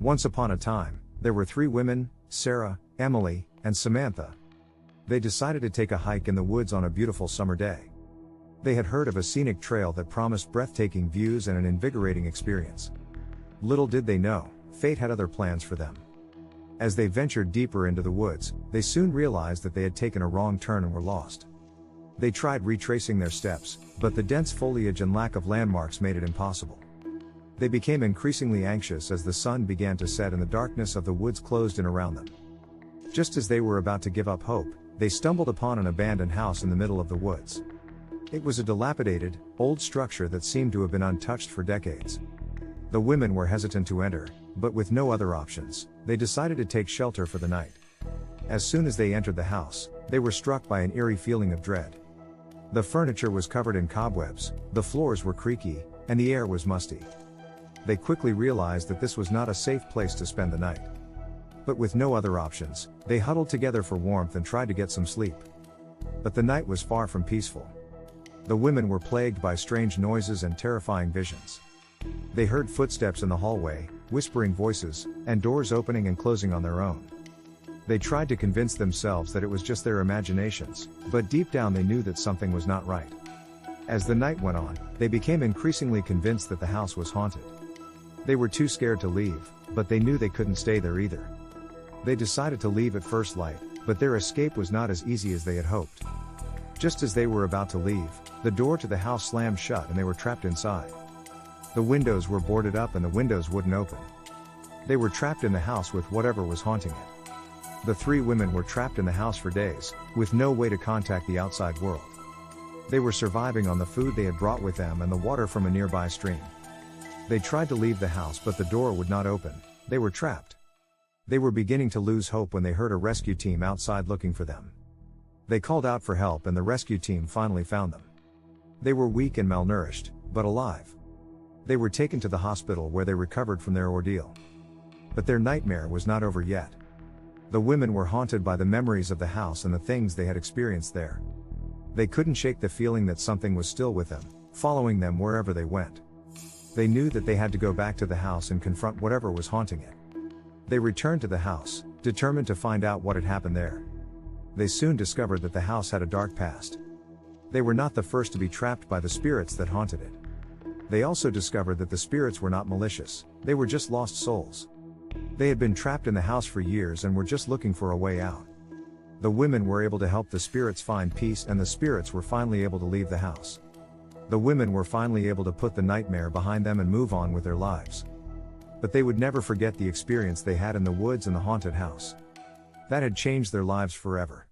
Once upon a time, there were 3 women, Sarah, Emily, and Samantha. They decided to take a hike in the woods on a beautiful summer day. They had heard of a scenic trail that promised breathtaking views and an invigorating experience. Little did they know, fate had other plans for them. As they ventured deeper into the woods, they soon realized that they had taken a wrong turn and were lost. They tried retracing their steps, but the dense foliage and lack of landmarks made it impossible. They became increasingly anxious as the sun began to set and the darkness of the woods closed in around them. Just as they were about to give up hope, they stumbled upon an abandoned house in the middle of the woods. It was a dilapidated, old structure that seemed to have been untouched for decades. The women were hesitant to enter, but with no other options, they decided to take shelter for the night. As soon as they entered the house, they were struck by an eerie feeling of dread. The furniture was covered in cobwebs, the floors were creaky, and the air was musty. They quickly realized that this was not a safe place to spend the night. But with no other options, they huddled together for warmth and tried to get some sleep. But the night was far from peaceful. The women were plagued by strange noises and terrifying visions. They heard footsteps in the hallway, whispering voices, and doors opening and closing on their own. They tried to convince themselves that it was just their imaginations, but deep down they knew that something was not right. As the night went on, they became increasingly convinced that the house was haunted. They were too scared to leave, but they knew they couldn't stay there either. They decided to leave at first light, but their escape was not as easy as they had hoped. Just as they were about to leave, the door to the house slammed shut and they were trapped inside. The windows were boarded up and the windows wouldn't open. They were trapped in the house with whatever was haunting it. The 3 women were trapped in the house for days, with no way to contact the outside world. They were surviving on the food they had brought with them and the water from a nearby stream. They tried to leave the house but the door would not open. They were trapped. They were beginning to lose hope when they heard a rescue team outside looking for them. They called out for help and the rescue team finally found them. They were weak and malnourished, but alive. They were taken to the hospital where they recovered from their ordeal. But their nightmare was not over yet. The women were haunted by the memories of the house and the things they had experienced there. They couldn't shake the feeling that something was still with them, following them wherever they went. They knew that they had to go back to the house and confront whatever was haunting it. They returned to the house, determined to find out what had happened there. They soon discovered that the house had a dark past. They were not the first to be trapped by the spirits that haunted it. They also discovered that the spirits were not malicious, they were just lost souls. They had been trapped in the house for years and were just looking for a way out. The women were able to help the spirits find peace and the spirits were finally able to leave the house. The women were finally able to put the nightmare behind them and move on with their lives. But they would never forget the experience they had in the woods and the haunted house. That had changed their lives forever.